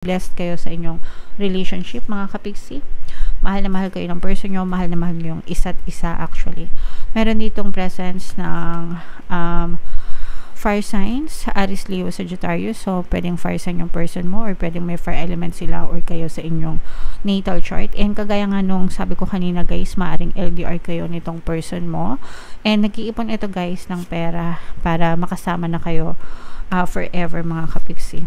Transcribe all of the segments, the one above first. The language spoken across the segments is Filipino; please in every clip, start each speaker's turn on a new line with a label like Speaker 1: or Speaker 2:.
Speaker 1: blessed kayo sa inyong relationship, mga kapiksi. Mahal na mahal kayo ng person nyo, mahal na mahal nyo yung isa't isa actually. Meron ditong presence ng fire signs, Aries, Leo, Sagittarius. So, pwedeng fire sign yung person mo or pwedeng may fire element sila or kayo sa inyong natal chart. And kagaya nga nung sabi ko kanina guys, maaring LDR kayo nitong person mo. And nag-iipon ito guys ng pera para makasama na kayo forever, mga kapiksi.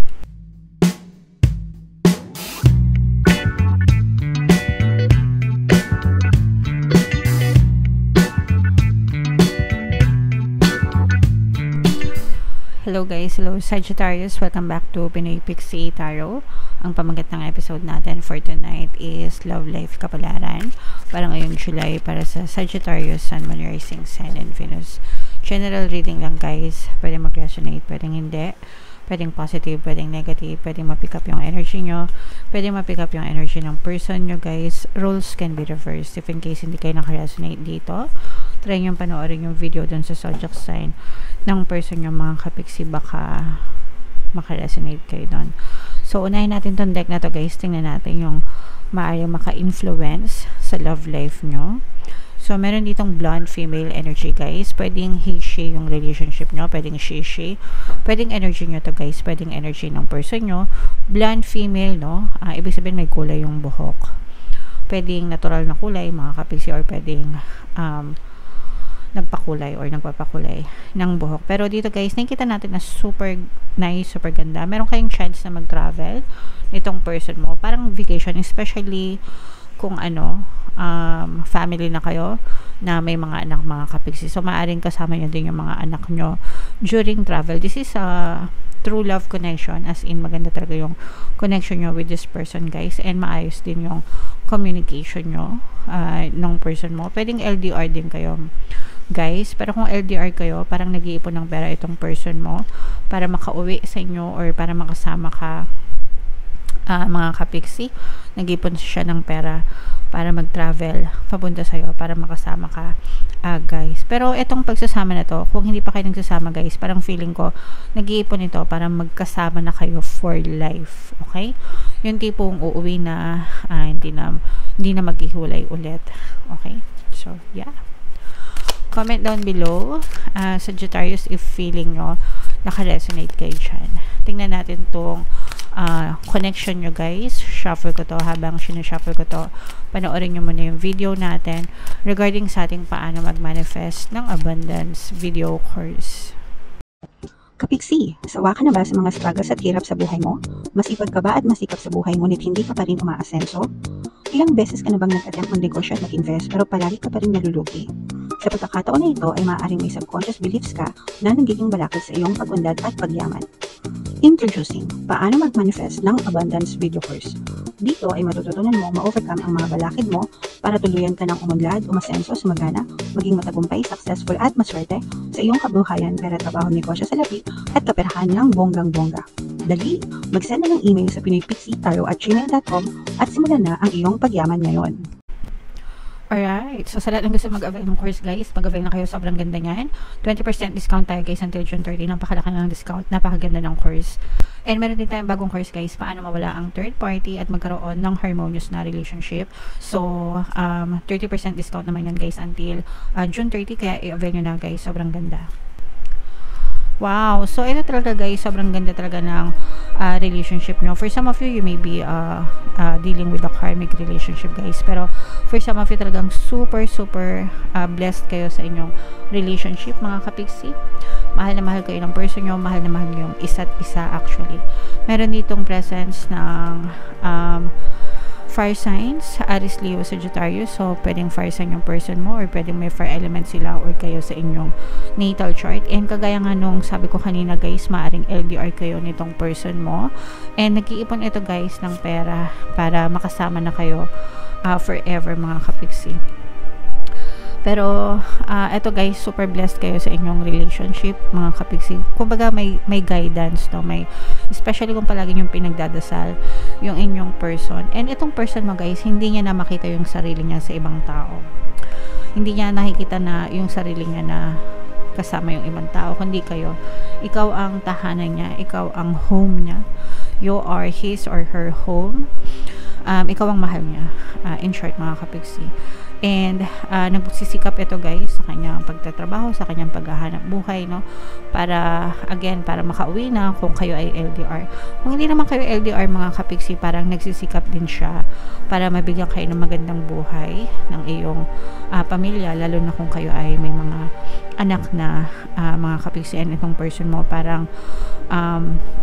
Speaker 1: Hello guys, hello Sagittarius, welcome back to Pinoy Pixie Tarot. Ang pamagat ng episode natin for tonight is Love Life Kapalaran para ngayong July para sa Sagittarius, Sun, Moon, Rising, Sign, and Venus. General reading lang guys, pwedeng mag-resonate, pwedeng hindi, pwedeng positive, pwedeng negative, pwedeng ma-pick up yung energy nyo, pwedeng ma-pick up yung energy ng person nyo guys. Roles can be reversed if in case hindi kayo naka-resonate dito. Try nyo panoorin yung video dun sa zodiac sign ng person yung mga kapiksi, baka maka-resonate kayo doon. So, unahin natin tong deck na to guys. Tingnan natin yung maaaring maka-influence sa love life nyo. So, meron ditong blonde female energy guys. Pwedeng he-she yung relationship nyo. Pwedeng she-she. Pwedeng energy nyo to guys. Pwedeng energy ng person nyo. Blonde female, no? Ibig sabihin may kulay yung buhok. Pwedeng natural na kulay, mga kapiksi, or pwedeng nagpakulay or nagpapakulay ng buhok. Pero dito guys, nakikita natin na super nice, super ganda. Meron kayong chance na mag-travel nitong person mo. Parang vacation, especially kung family na kayo na may mga anak, mga kapiksi. So, maaaring kasama nyo din yung mga anak nyo during travel. This is a true love connection, as in maganda talaga yung connection nyo with this person guys, and maayos din yung communication nyo ng person mo. Pwedeng LDR din kayo guys, pero kung LDR kayo, parang nag-iipon ng pera itong person mo para makauwi sa inyo or para makasama ka, mga kapiksi. Nag-iipon siya ng pera para mag-travel papunta sa'yo, para makasama ka guys. Pero itong pagsasama na to, kung hindi pa kayo nagsasama guys, parang feeling ko nag-iipon ito para magkasama na kayo for life. Okay? Yung tipong uuwi na hindi na maghihiwalay ulit. Okay? So, yeah. Comment down below, Sagittarius, if feeling nyo naka-resonate kayo dyan. Tingnan natin tong connection nyo guys. Shuffle ko to. Habang sinushuffle ko to, panoorin nyo muna yung video natin regarding sa ating paano mag-manifest ng abundance video course.
Speaker 2: Kapiksi, sawa ka na ba sa mga struggles at hirap sa buhay mo? Masipag ka ba at masikap sa buhay ngunit hindi ka pa rin umaasenso? Ilang beses ka na bang nag-attempt mag-negosyo at mag-invest pero palagi ka pa rin nalulugi? Sa pagkakataon na ito ay maaaring may subconscious beliefs ka na nagiging balakid sa iyong pag-unlad at pagyaman. Introducing, paano mag-manifest ng abundance video course. Dito ay matututunan mo ma-overcome ang mga balakid mo para tuluyan ka ng umunlad, umasenso, sumagana, maging matagumpay, successful at maswerte sa iyong kabuhayan, pera, trabaho, negosyo sa lapi at kaperahan ng bonggang-bongga. Dali, mag-send na ng email sa pinoypixie@gmail.com at simulan na ang iyong pagyaman ngayon.
Speaker 1: Alright, so sa lahat ng gusto mag-avail ng course guys, mag-avail na kayo, sobrang ganda niyan. 20% discount tayo guys until June 30, napakalaki ng discount, napakaganda ng course. And meron din tayong bagong course guys, paano mawala ang third party at magkaroon ng harmonious na relationship. So, 30% discount naman yan guys until June 30, kaya i-avail nyo na guys, sobrang ganda. Wow, so ito talaga guys, sobrang ganda talaga ng relationship nyo. For some of you, you may be dealing with a karmic relationship guys, pero for some of you talagang super blessed kayo sa inyong relationship, mga kapiksi. Mahal na mahal kayo ng person nyo, mahal na mahal nyo yung isa't isa actually. Meron ditong presence ng fire signs, Aries, Leo, Sagittarius. So, pwedeng fire sign yung person mo or pwedeng may fire element sila or kayo sa inyong natal chart. And kagaya nga nung sabi ko kanina guys, maaring LDR kayo nitong person mo. And nag-iipon ito guys ng pera para makasama na kayo forever, mga kapiksi. Pero, eto guys, super blessed kayo sa inyong relationship, mga kapiksi. Kumbaga, may guidance, no? Especially kung palagi yung pinagdadasal yung inyong person. And itong person mo guys, hindi niya na makita yung sarili niya sa ibang tao. Hindi niya nakikita na yung sarili niya na kasama yung ibang tao, kundi kayo. Ikaw ang tahanan niya, ikaw ang home niya. You are his or her home. Ikaw ang mahal niya. In short, mga kapigsi. And nagsisikap ito guys sa kanyang pagtatrabaho, sa kanyang paghahanap buhay, no? Para again, para makauwi na kung kayo ay LDR. Kung hindi naman kayo LDR, mga kapigsi, parang nagsisikap din siya para mabigyan kayo ng magandang buhay ng iyong pamilya, lalo na kung kayo ay may mga anak na mga kapigsi. And itong person mo, parang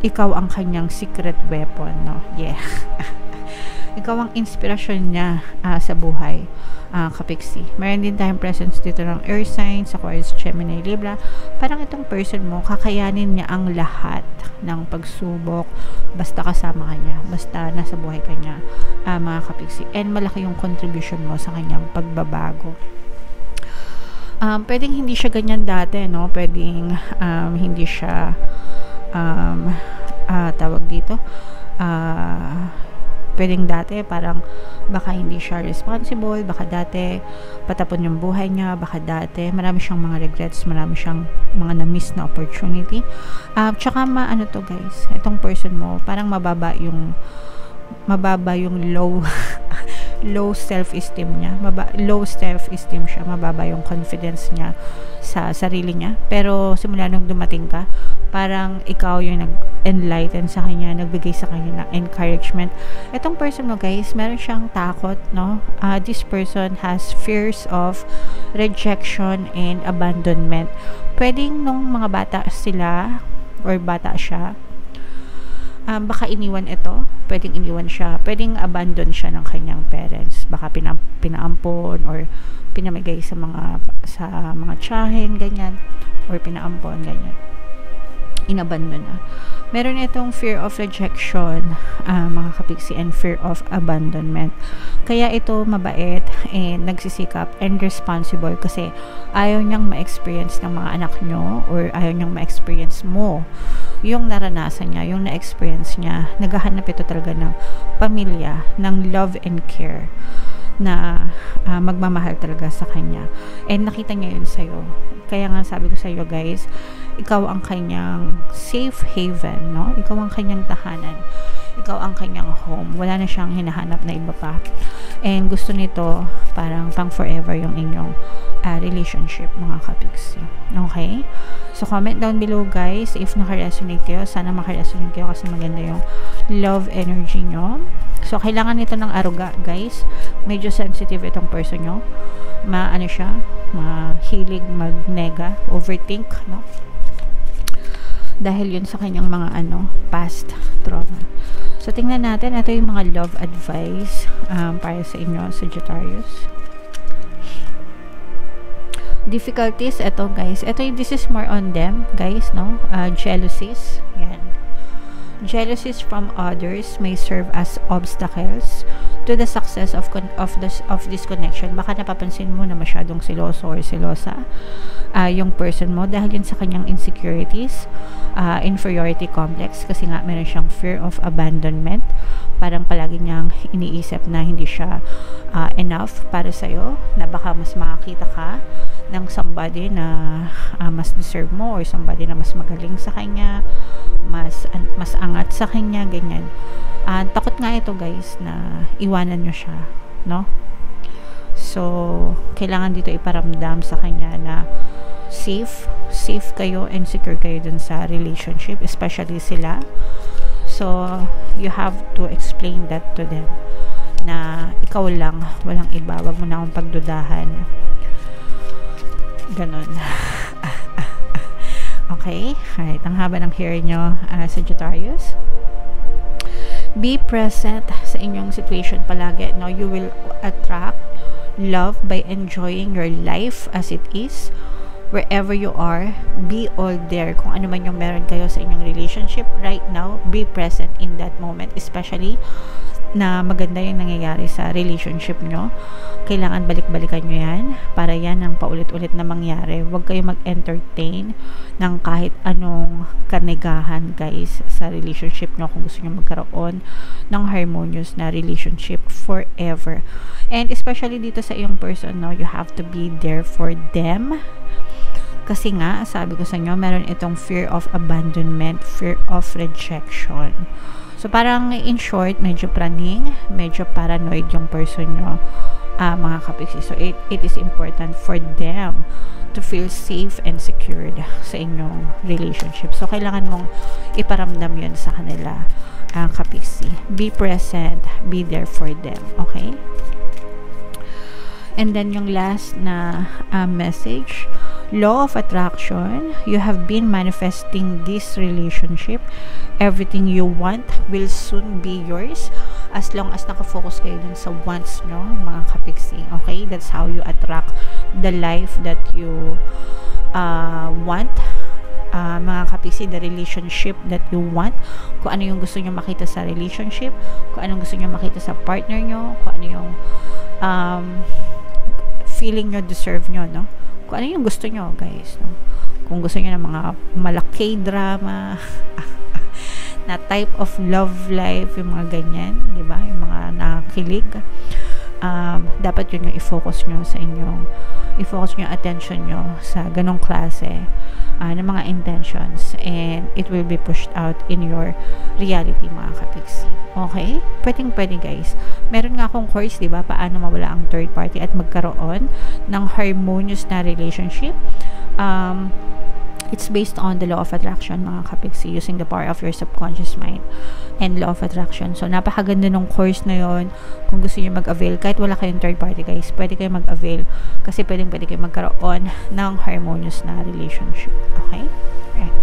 Speaker 1: ikaw ang kanyang secret weapon, no? Yeah. Ikaw ang inspirasyon niya sa buhay, kapigsi. Meron din tayong presence dito ng Earth signs, Aquarius, Gemini, Libra. Parang itong person mo, kakayanin niya ang lahat ng pagsubok basta kasama ka niya, basta nasa buhay ka niya, mga kapigsi. And malaki yung contribution mo sa kanyang pagbabago. Pwedeng hindi siya ganyan dati, no? Pwedeng hindi siya tawag dito, pwedeng dati parang baka hindi siya responsible, baka dati patapon yung buhay niya, baka dati marami siyang mga regrets, marami siyang mga na-miss na opportunity. Tsaka ano to guys, itong person mo parang mababa yung low low self-esteem niya, low self-esteem siya, mababa yung confidence niya sa sarili niya. Pero simula nung dumating ka, parang ikaw yung nag-enlighten sa kanya, nagbigay sa kanya ng encouragement. Itong person mo guys, meron siyang takot, no? This person has fears of rejection and abandonment. Pwedeng nung mga bata sila or bata siya, baka iniwan ito, pwedeng iniwan siya, pwedeng abandon siya ng kanyang parents, baka pinaampon or pinamigay sa mga tiyahin, ganyan, or pinaampon, ganyan, inabandon na. Meron itong fear of rejection, mga kapigsi, and fear of abandonment. Kaya ito mabait and nagsisikap and responsible kasi ayaw niyang ma-experience ng mga anak nyo, or ayaw niyang ma-experience mo yung naranasan niya, yung na-experience niya. Naghahanap ito talaga ng pamilya, ng love and care na magmamahal talaga sa kanya. And nakita niya yun sa'yo. Kaya nga sabi ko sa'yo guys, ikaw ang kanyang safe haven, no? Ikaw ang kanyang tahanan. Ikaw ang kanyang home. Wala na siyang hinahanap na iba pa. And gusto nito parang pang forever yung inyong relationship, mga kapigsi. Okay? So, comment down below guys if naka-resonate kayo. Sana maka-resonate kayo kasi maganda yung love energy nyo. So, kailangan nito ng aruga guys. Medyo sensitive itong person nyo. Ano siya? Mahilig mag-nega, overthink, no? Dahil yun sa kanyang mga past trauma. So, tingnan natin. Ito yung mga love advice para sa inyo, Sagittarius. Difficulties, ito guys. This is more on them, guys, no? Jealousies. Yan. Jealousies from others may serve as obstacles to the success of this connection. Baka napapansin mo na masyadong siloso or silosa yung person mo dahil yun sa kanyang insecurities, inferiority complex, kasi nga meron siyang fear of abandonment. Parang palagi niyang iniisip na hindi siya enough para sa'yo, na baka mas makakita ka ng somebody na mas deserve mo, or somebody na mas magaling sa kanya, mas angat sa kanya, ganyan. Takot nga ito guys na iwanan nyo siya, no? So, kailangan dito iparamdam sa kanya na safe kayo and secure kayo dun sa relationship, especially sila. So, you have to explain that to them na ikaw lang, walang iba, wag mo na akong pagdudahan. Ganon. Okay? Alright, ang haba ng hair nyo, Sagittarius. Be present sa inyong situation palagi. No? You will attract love by enjoying your life as it is. Wherever you are, be all there. Kung ano man yung meron kayo sa inyong relationship right now, be present in that moment. Especially na maganda yung nangyayari sa relationship nyo. Kailangan balik-balikan nyo yan para yan ang paulit-ulit na mangyari. Huwag kayo mag-entertain ng kahit anong kanegahan guys sa relationship nyo kung gusto nyo magkaroon ng harmonious na relationship forever. And especially dito sa iyong person, no, you have to be there for them. Kasi nga, sabi ko sa inyo, meron itong fear of abandonment, fear of rejection. So, parang in short, medyo praning, medyo paranoid yung person nyo, mga kapiksi. So, it is important for them to feel safe and secured sa inyong relationship. So, kailangan mong iparamdam yun sa kanila, kapiksi. Be present, be there for them. Okay? And then, yung last na message, law of attraction, you have been manifesting this relationship. Everything you want will soon be yours as long as nakafocus kayo dun sa wants nyo, mga kapiksi. Okay? That's how you attract the life that you want, mga kapiksi, the relationship that you want. Kung ano yung gusto nyo makita sa relationship, kung anong gusto nyo makita sa partner nyo, kung ano yung feeling nyo deserve nyo, no? Kung ano yung gusto nyo, guys, no? Kung gusto nyo ng mga malaki drama na type of love life, yung mga ganyan, di ba? Yung mga nakakilig, dapat yun yung i-focus nyo sa inyong, i-focus nyo attention nyo sa ganong klase ng mga intentions, and it will be pushed out in your reality, mga kapiksi. Okay? Pwede guys. Meron nga akong course, di ba? Paano mawala ang third party at magkaroon ng harmonious na relationship. It's based on the law of attraction, mga kapiksi, using the power of your subconscious mind and law of attraction. So, napakaganda ng course na yon. Kung gusto niyo mag-avail, kahit wala kayong third party, guys, pwede kayo mag-avail kasi pwede kayo magkaroon ng harmonious na relationship. Okay? Right.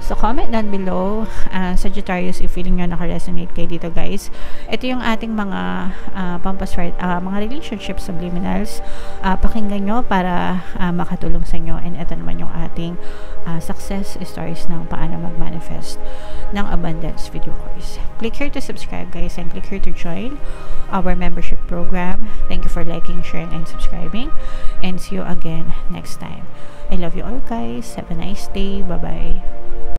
Speaker 1: So, comment down below, Sagittarius, if feeling nyo naka-resonate kayo dito, guys. Ito yung ating mga mga relationship subliminals. Pakinggan nyo para makatulong sa inyo. And ito naman yung ating success stories ng paano mag-manifest ng abundance video course. Click here to subscribe, guys, and click here to join our membership program. Thank you for liking, sharing, and subscribing. And see you again next time. I love you all, guys. Have a nice day. Bye-bye.